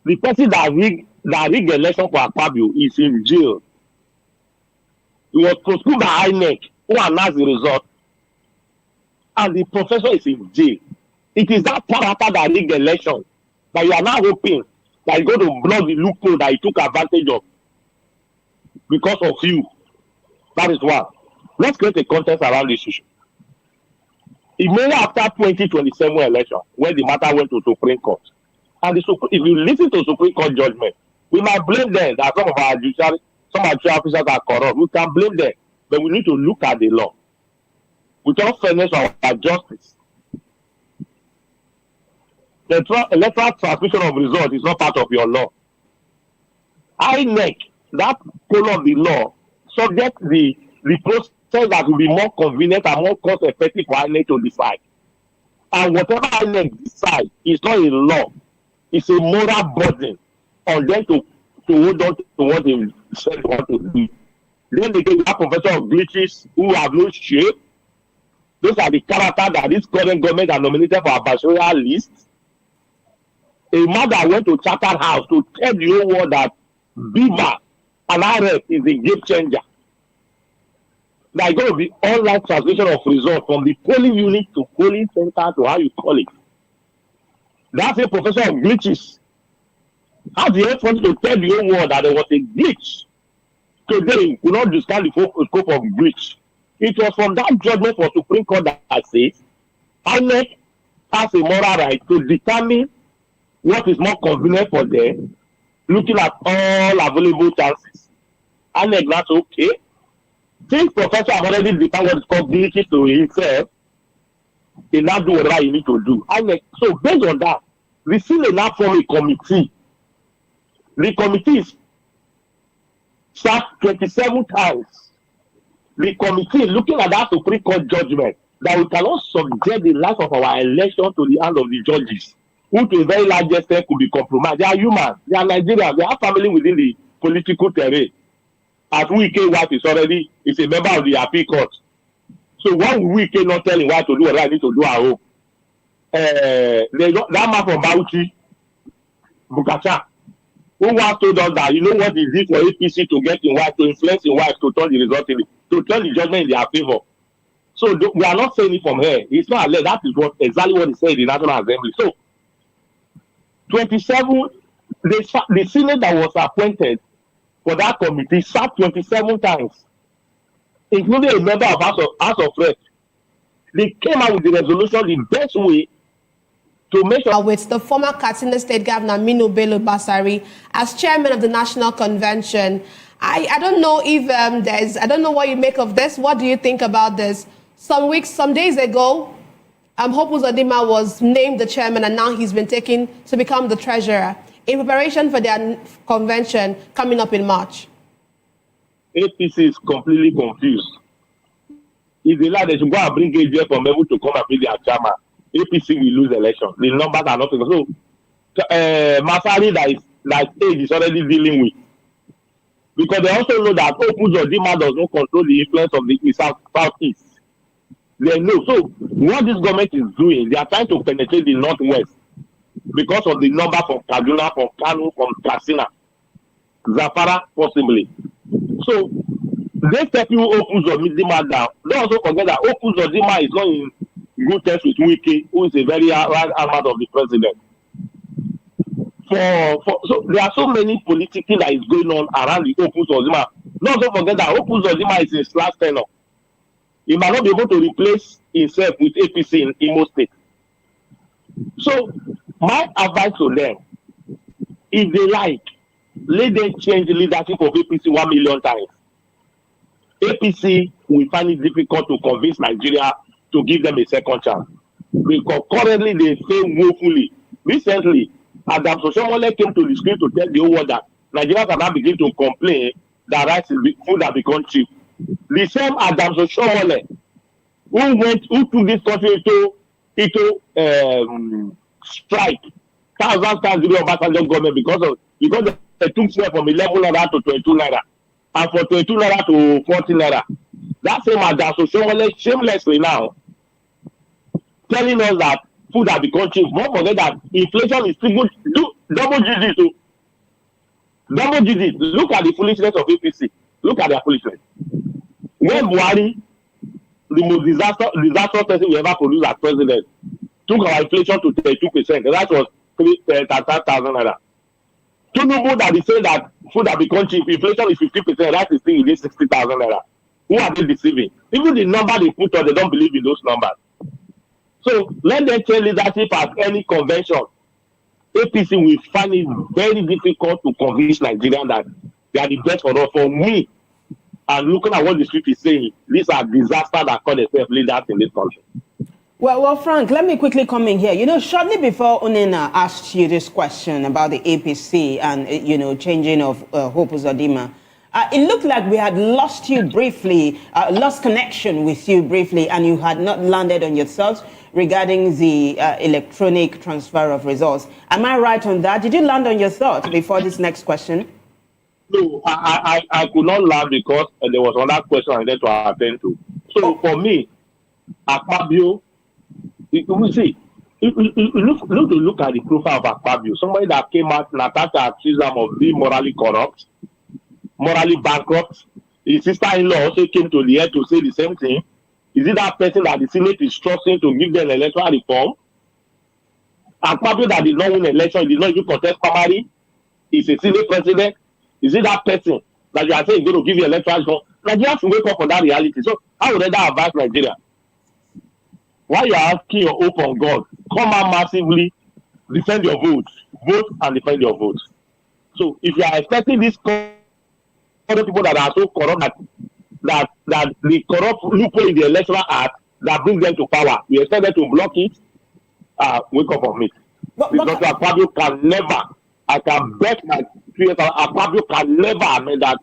The person that rigged election for Akpabio is in jail. He was prosecuted by INEC, who announced the result, and the professor is in jail. It is that character that rigged the election that you are now hoping that is going to block the loophole that he took advantage of because of you. That is one. Let's create a context around this issue. Immediately after 2027 election, when the matter went to Supreme Court, and if you listen to Supreme Court judgment, we might blame them that some of our judicial officers are corrupt. We can blame them, but we need to look at the law. Without fairness or justice, the electoral transmission of results is not part of your law. INEC, that column of the law, subject the process that will be more convenient and more cost effective for INEC to decide. And whatever INEC decide is not a law. It's a moral burden on them to hold on to what they said they want to do. Then they get that professor of glitches who have no shape. Those are the characters that this current government are nominated for ambassadorial list. A man that went to Charterhouse to tell the whole world that Beaver and RF is a game changer. There is going to be online transmission of results from the polling unit to polling center to how you call it. That's a professor of glitches. How the effort to tell the whole world that there was a glitch. Today, we not discuss the scope of glitch. It was from that judgment for Supreme Court that says INEC has a moral right to determine what is more convenient for them, looking at all available chances. INEC, that's okay. Since professor have already defined what is called glitches to himself, he now do whatever he need to do. So based on that, we still now form a committee. The committee is sat 27 times. The committee is looking at that Supreme Court judgment that we cannot subject the life of our election to the hand of the judges, who to a very large extent could be compromised. They are human, they are Nigerians, they have family within the political terrain. As Wike wife is a member of the appeal court. So why would Wike not tell him what to do or what I need to do at home? That man from Bauchi, Bukacha, who once told us that what he did for APC to get in wife, to influence in wife, to turn the result to turn the judgment in their favor. So we are not saying it from here. It's not alleged. That is exactly what he said in the National Assembly. So 27, the Senate that was appointed for that committee sat 27 times, including a member of House of Reps. They came out with the resolution the best way to make sure. With the former Katsina State Governor Aminu Bello Basari as chairman of the National Convention. I don't know if I don't know what you make of this. What do you think about this? Some days ago, Hope Uzodinma was named the chairman, and now he's been taken to become the treasurer in preparation for their convention coming up in March. APC is completely confused. If they like, they should go and bring AJ from Ebu to come and be their chairman. APC will lose the election. The numbers are not so. Masari that age is already dealing with. Because they also know that Hope Uzodinma does not control the influence of the Southeast. They know. So what this government is doing, they are trying to penetrate the northwest because of the number from Kaduna, from Kano, from Katsina, Zamfara, possibly. So they step you Open Uzodinma down. Don't also forget that Open Uzodinma is not in good terms with Wike, who is a very right arm of the president. So there are so many politicking that is going on around the Open Uzodinma. Don't also forget that Open Uzodinma is his last tenure. He might not be able to replace himself with APC in Imo State. So my advice to them, if they like, let them change the leadership of APC 1 million times. APC will find it difficult to convince Nigeria to give them a second chance. Because currently they fail woefully. Recently, Adam Soshomole came to the screen to tell the whole world that Nigerians are now beginning to complain that food has become cheap. The same Adam Soshomole who took this country into strike, thousands of Obasanjo government because they took fuel from 11 naira to 22 naira, and for 22 naira to 14 naira. That same Adam Soshomole shamelessly now telling us that food has become cheap. Don't forget that inflation is still double digits. So double digits. Look at the foolishness of APC. Look at their foolishness. When Buhari, the most disastrous person we ever produced as president, took our inflation to 32%, that was 35,000 naira. Tinubu that is saying that food has become cheap, inflation is 50%, that is still within 60,000 naira. Who are they deceiving? Even the number they put on, they don't believe in those numbers. So let them change leadership at any convention. APC will find it very difficult to convince Nigerians that they are the best for us. For me, and looking at what the street is saying, these are disasters that call themselves leaders in this country. Well, Frank, let me quickly come in here. Shortly before Onena asked you this question about the APC and, changing of Hope Uzodinma, it looked like we had lost you briefly, lost connection with you briefly, and you had not landed on your thoughts regarding the electronic transfer of results. Am I right on that? Did you land on your thoughts before this next question? No, I could not land because there was another question I needed to attend to. So for me, Akpabio, you see, look at the profile of Akpabio, somebody that came out and attacked accused him of being morally corrupt, morally bankrupt. His sister-in-law also came to the air to say the same thing. Is it that person that the Senate is trusting to give them electoral reform? Akpabio that did not win election, did not even contest primary, is a Senate president. Is it that person that you are saying is going to give you electoral reform? Nigeria have to wake up for that reality. So I would rather advise Nigeria. While you are asking your hope on God, come out massively, defend your votes, vote and defend your votes. So if you are expecting these other people that are so corrupt that the corrupt loophole in the electoral act that brings them to power, you expect them to block it, wake up on it. Because Akpabio can never, I can bet my Akpabio can never amend that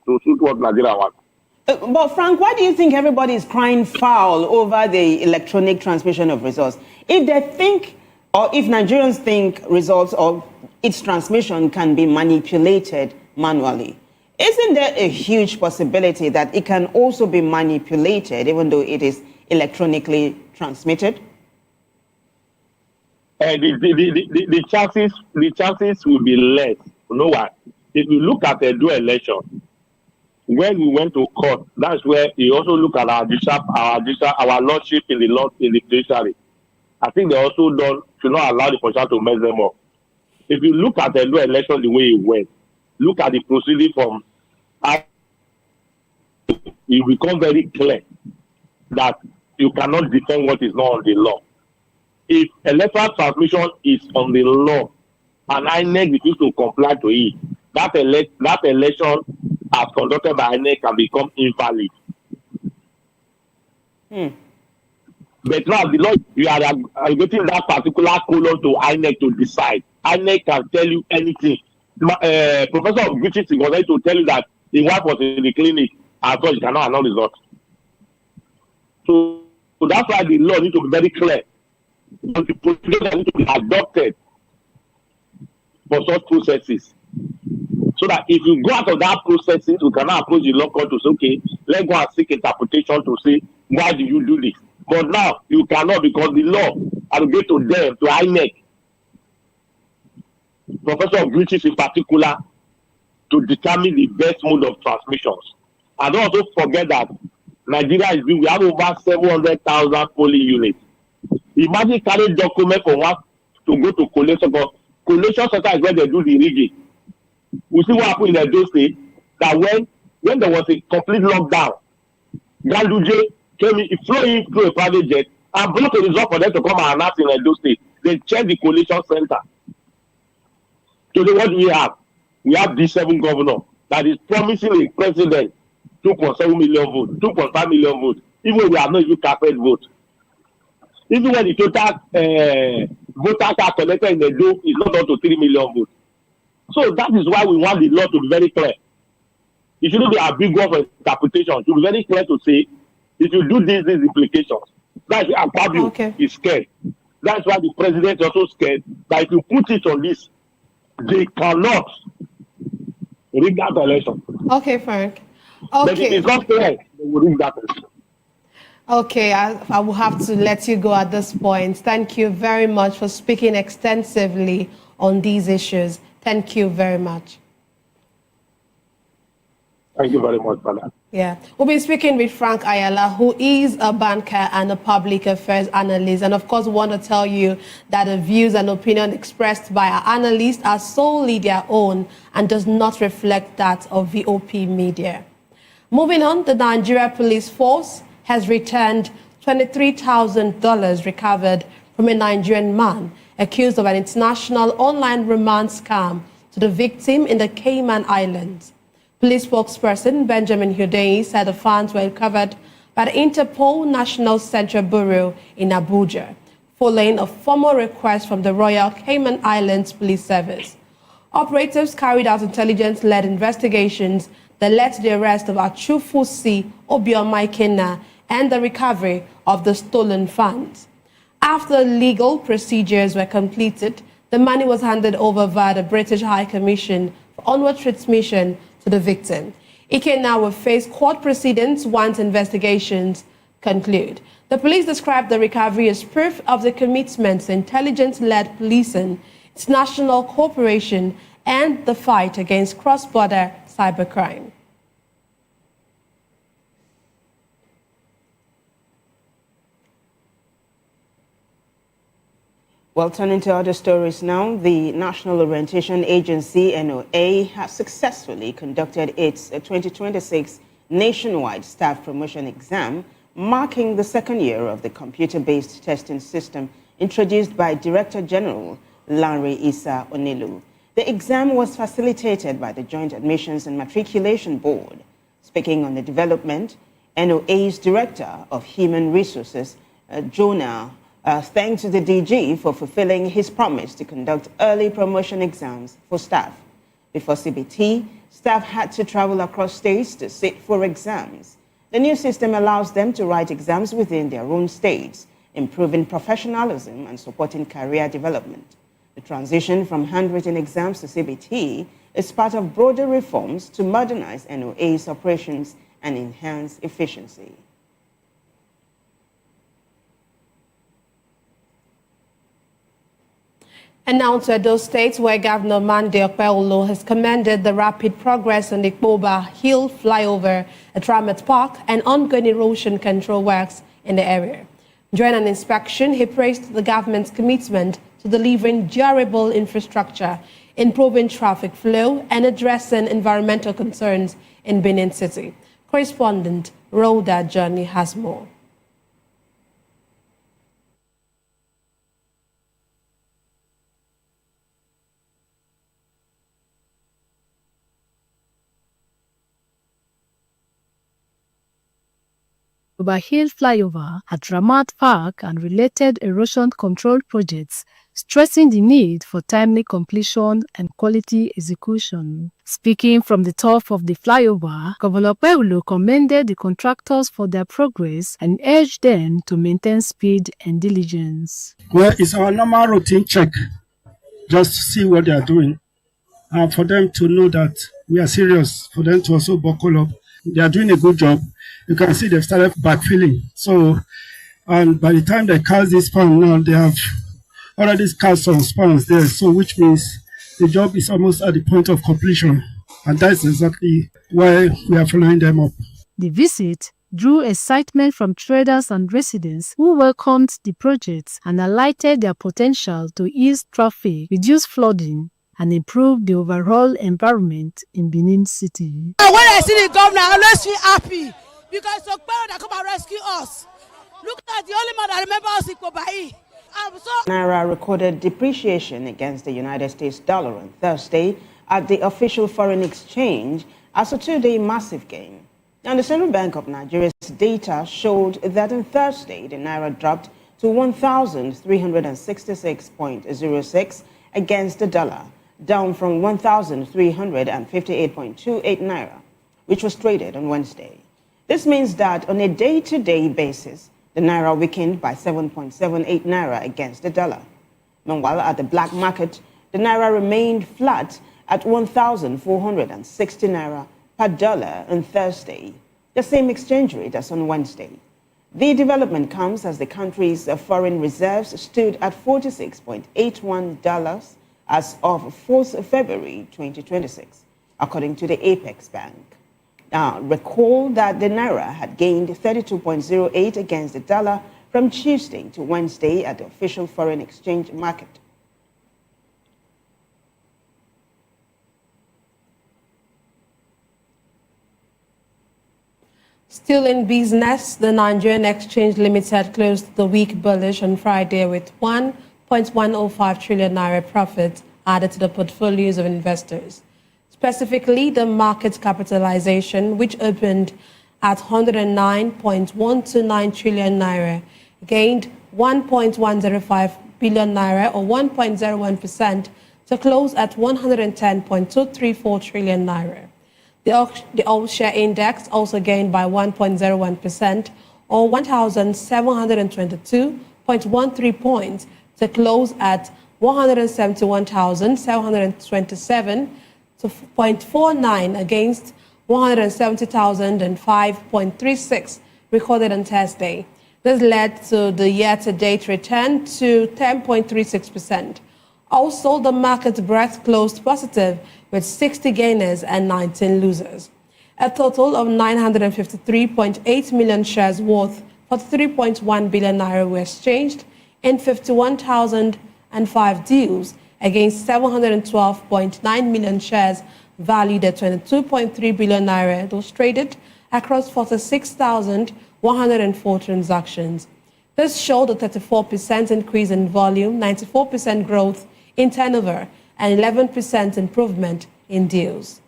to suit what Nigeria wants. But Frank, why do you think everybody is crying foul over the electronic transmission of results? If they think, or if Nigerians think results or its transmission can be manipulated manually, isn't there a huge possibility that it can also be manipulated even though it is electronically transmitted? The chances will be less. You know what? If you look at the dual election, when we went to court, that's where you also look at our lordship in the judiciary. I think they also should not allow the politician to mess them up. If you look at the dual election the way it went, look at the proceeding from, it become very clear that you cannot defend what is not on the law. If electoral transmission is on the law and INEC refuses to comply to it, that election as conducted by INEC can become invalid. But now the law, you are getting that particular column to INEC to decide. INEC can tell you anything. Professor of British was able to tell you that the wife was in the clinic and so you cannot announce results. So that's why the law needs to be very clear. And the procedure needs to be adopted for such processes. So that if you go out of that process, you cannot approach the law court to say, okay, let's go and seek interpretation to say why do you do this? But now you cannot, because the law allocates to them, to INEC, Professor of British in particular, to determine the best mode of transmissions. And don't also forget that Nigeria is we have over 700,000 polling units. Imagine carrying document from one to go to collation, because collation center is where they do the rigging. We see what happened in Edo State, that when there was a complete lockdown, Ganduje came in, he flew in through a private jet and brought a result for them to come and announce in Edo State. They checked the collation center. Today, what do we have? We have D7 governor that is promising a president 2.7 million votes, 2.5 million votes, even we are not even carpet vote. Even when the total voters are collected in the Edo is not up to 3 million votes. So that is why we want the law to be very clear. It shouldn't be ambiguous for interpretation. It should be very clear to say, if you do these implications, that's why Akpabio is scared. That's why the president is also scared that if you put it on this, they cannot rig that election. Okay, Frank. But if it's not clear, they will rig that election. Okay, I will have to let you go at this point. Thank you very much for speaking extensively on these issues. Thank you very much. Thank you very much for that. Yeah, we'll be speaking with Frank Ayala, who is a banker and a public affairs analyst. And of course, we want to tell you that the views and opinion expressed by our analysts are solely their own and does not reflect that of VOP Media. Moving on, the Nigeria Police Force has returned $23,000 recovered from a Nigerian man accused of an international online romance scam to the victim in the Cayman Islands. Police spokesperson Benjamin Hundeyin said the funds were recovered by the Interpol National Central Bureau in Abuja, following a formal request from the Royal Cayman Islands Police Service. Operatives carried out intelligence-led investigations that led to the arrest of Achufusi Obioma Ikenna and the recovery of the stolen funds. After legal procedures were completed, the money was handed over via the British High Commission for onward transmission to the victim. Ikenna will face court proceedings once investigations conclude. The police described the recovery as proof of the commitment to intelligence-led policing, international cooperation, and the fight against cross-border cybercrime. Well, turning to other stories now, the National Orientation Agency, NOA, has successfully conducted its 2026 nationwide staff promotion exam, marking the second year of the computer-based testing system introduced by Director General Lanre Issa Onilu. The exam was facilitated by the Joint Admissions and Matriculation Board. Speaking on the development, NOA's Director of Human Resources, Jonah, thanks the DG for fulfilling his promise to conduct early promotion exams for staff. Before CBT, staff had to travel across states to sit for exams. The new system allows them to write exams within their own states, improving professionalism and supporting career development. The transition from handwritten exams to CBT is part of broader reforms to modernize NOA's operations and enhance efficiency. And now to those states where Governor Monday Okpebholo has commended the rapid progress on the Ikpoba Hill flyover at Ramat Park and ongoing erosion control works in the area. During an inspection, he praised the government's commitment to delivering durable infrastructure, improving traffic flow, and addressing environmental concerns in Benin City. Correspondent Rhoda Johnny has more. Hill flyover at Ramat Park and related erosion control projects, stressing the need for timely completion and quality execution. Speaking from the top of the flyover, Governor Okpebholo commended the contractors for their progress and urged them to maintain speed and diligence. Well, it's our normal routine check, just to see what they are doing, for them to know that we are serious, for them to also buckle up. They are doing a good job. you can see they've started backfilling. So, and by the time they cast this span now, they have already cast some spans there. So, which means the job is almost at the point of completion. And that's exactly why we are following them up. The visit drew excitement from traders and residents who welcomed the project and highlighted their potential to ease traffic, reduce flooding, and improve the overall environment in Benin City. When I see the governor, I always feel happy because the parents that come and rescue us. Look at the only man that remembers us in Kobai. Naira recorded depreciation against the United States dollar on Thursday at the official foreign exchange as a two-day massive gain. Now, the Central Bank of Nigeria's data showed that on Thursday, the Naira dropped to 1,366.06 against the dollar, down from 1,358.28 Naira, which was traded on Wednesday. This means that on a day-to-day basis, the Naira weakened by 7.78 Naira against the dollar. Meanwhile, at the black market, the Naira remained flat at 1,460 Naira per dollar on Thursday, the same exchange rate as on Wednesday. The development comes as the country's foreign reserves stood at $46.81 as of 4th February 2026, according to the Apex Bank. Now, recall that the Naira had gained 32.08 against the dollar from Tuesday to Wednesday at the official foreign exchange market. Still in business, the Nigerian Exchange Limited closed the week bullish on Friday with 1.105 trillion naira profit added to the portfolios of investors. Specifically, the market capitalization, which opened at 109.129 trillion naira, gained 1.105 billion naira or 1.01% to close at 110.234 trillion naira. The all-share index also gained by 1.01% or 1,722.13 points to close at 171,727.49 against 170,005.36 recorded on Thursday. This led to the year-to-date return to 10.36%. Also, the market breadth closed positive with 60 gainers and 19 losers. A total of 953.8 million shares worth 43.1 billion naira were exchanged in 51,005 deals against 712.9 million shares valued at 22.3 billion naira. Those traded across 46,104 transactions. This showed a 34% increase in volume, 94% growth in turnover, and 11% improvement in deals.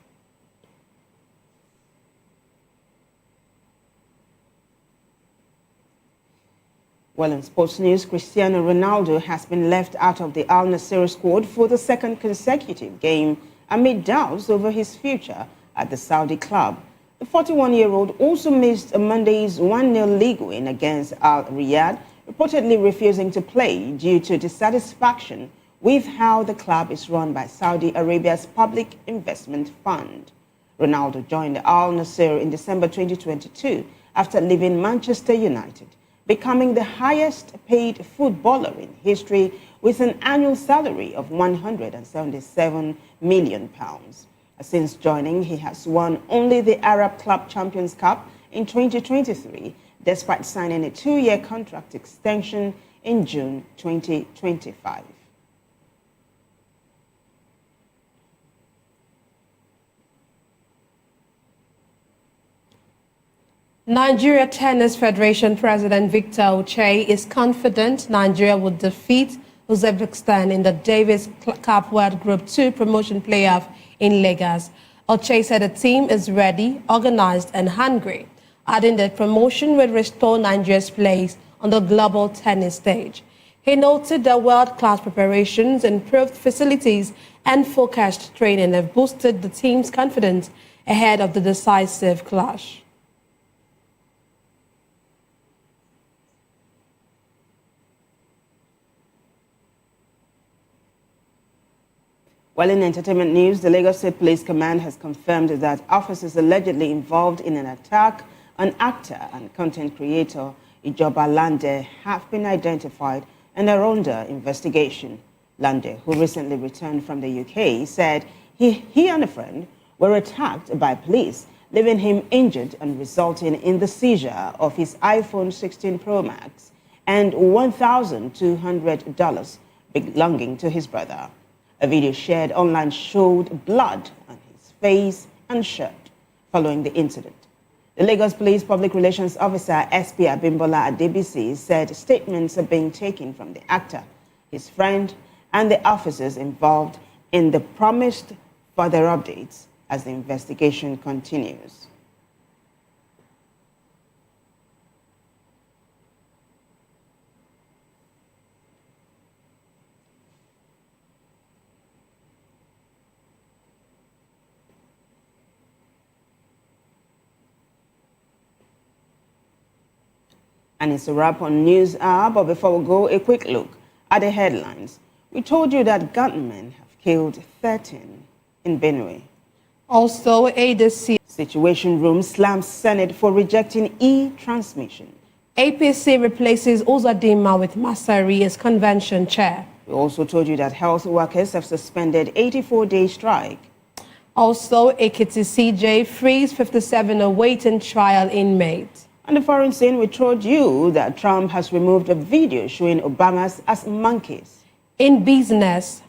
Well, in sports news, Cristiano Ronaldo has been left out of the Al Nassr squad for the second consecutive game amid doubts over his future at the Saudi club. The 41-year-old also missed Monday's 1-0 league win against Al Riyadh, reportedly refusing to play due to dissatisfaction with how the club is run by Saudi Arabia's Public Investment Fund. Ronaldo joined Al Nassr in December 2022 after leaving Manchester United, becoming the highest-paid footballer in history with an annual salary of £177 million. Since joining, he has won only the Arab Club Champions Cup in 2023, despite signing a 2-year contract extension in June 2025. Nigeria Tennis Federation President Victor Uche is confident Nigeria will defeat Uzbekistan in the Davis Cup World Group 2 promotion playoff in Lagos. Uche said the team is ready, organized, and hungry, adding that promotion will restore Nigeria's place on the global tennis stage. He noted that world-class preparations, improved facilities, and focused training have boosted the team's confidence ahead of the decisive clash. While in entertainment news, the Lagos State Police Command has confirmed that officers allegedly involved in an attack and actor and content creator Ijoba Lande have been identified and are under investigation. Lande, who recently returned from the UK, said he and a friend were attacked by police, leaving him injured and resulting in the seizure of his iPhone 16 Pro Max and $1,200 belonging to his brother. A video shared online showed blood on his face and shirt following the incident. The Lagos Police Public Relations Officer SP Abimbola Adebisi said statements are being taken from the actor, his friend, and the officers involved in the promised further updates as the investigation continues. And it's a wrap on News Hour, but before we go, a quick look at the headlines. We told you that gunmen have killed 13 in Benue. Also, ADC Situation Room slams Senate for rejecting e-transmission. APC replaces Uzodinma with Masari as convention chair. We also told you that health workers have suspended 84-day strike. Also, Ekiti CJ frees 57 awaiting trial inmates. On the foreign scene, we told you that Trump has removed a video showing Obamas as monkeys. In business,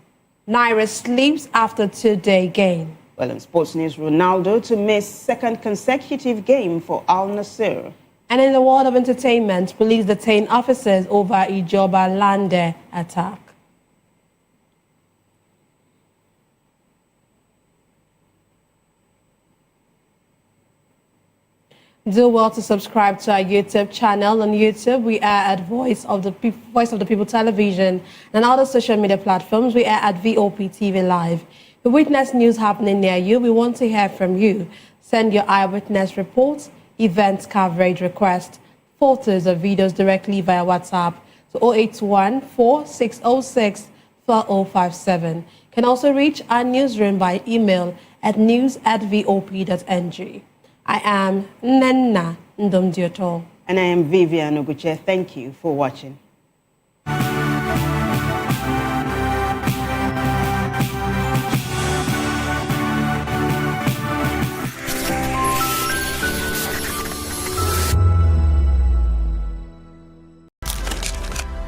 Naira sleeps after two-day game. Well, in sports news, Ronaldo to miss second consecutive game for Al Nassr. And in the world of entertainment, police detain officers over Ijoba Lande attack. Do well to subscribe to our YouTube channel. On YouTube, we are at Voice of the People Television, and other social media platforms, we are at VOP TV Live. We witness news happening near you. We want to hear from you. Send your eyewitness reports, event coverage requests, photos or videos directly via WhatsApp to 081-4606-4057. You can also reach our newsroom by email at news@vop.ng. I am Nenna Ndomdioto. And I am Vivian Oguche. Thank you for watching.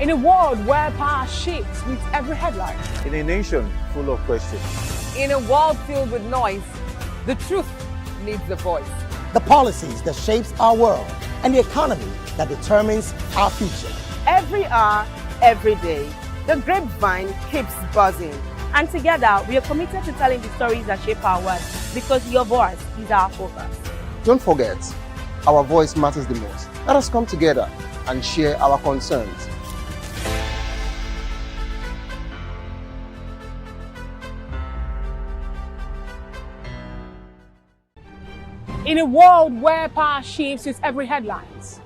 In a world where power shifts with every headline. In a nation full of questions. In a world filled with noise, the truth needs a voice. The policies that shapes our world and the economy that determines our future. Every hour, every day, the grapevine keeps buzzing. And together, we are committed to telling the stories that shape our world because your voice is our focus. Don't forget, our voice matters the most. Let us come together and share our concerns. In a world where power shifts with every headlines,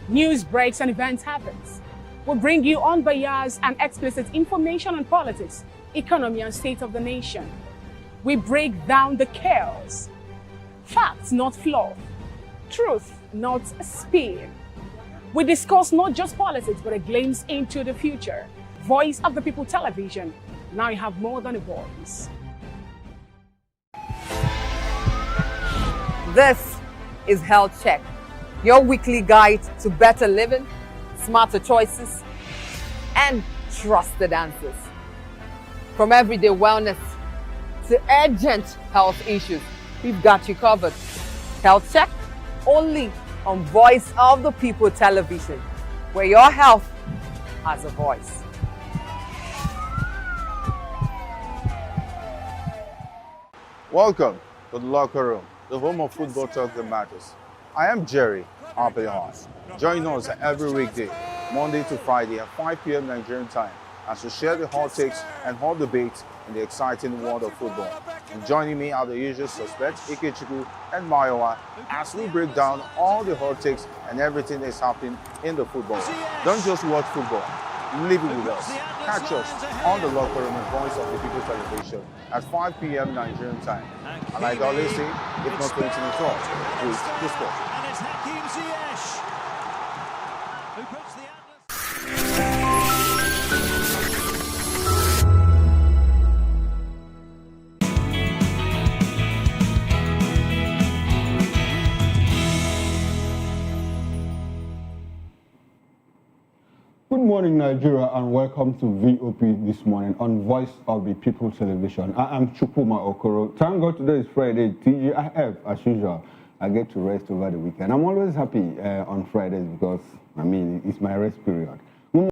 news breaks and events happens, we bring you unbiased and explicit information on politics, economy and state of the nation. We break down the chaos. Facts, not fluff. Truth, not spin. We discuss not just politics, but a glimpse into the future. Voice of the People Television. Now you have more than a voice. This is Health Check, your weekly guide to better living, smarter choices, and trusted answers. From everyday wellness to urgent health issues, we've got you covered. Health Check, only on Voice of the People Television, where your health has a voice. Welcome to the locker room, the home of football talk that matters. I am Jerry Arpillon. Join us every weekday, Monday to Friday at 5 p.m. Nigerian time, as we share the hot takes and hot debates in the exciting world of football. And joining me are the usual suspects, Ikechukwu and Mayowa, as we break down all the hot takes and everything that's happening in the football. Don't just watch football, live it with us. Catch us on the locker room and Voice of the People Television at 5 p.m. Nigerian time. And like I always say, if not 20 minutes off, please discuss. Hakim Ziyech, who puts the Good morning, Nigeria, and welcome to VOP this morning on Voice of the People Television. I am Chukuma Okoro. Thank God today is Friday. TGIF, as usual. I get to rest over the weekend. I'm always happy on Fridays because, I mean, it's my rest period.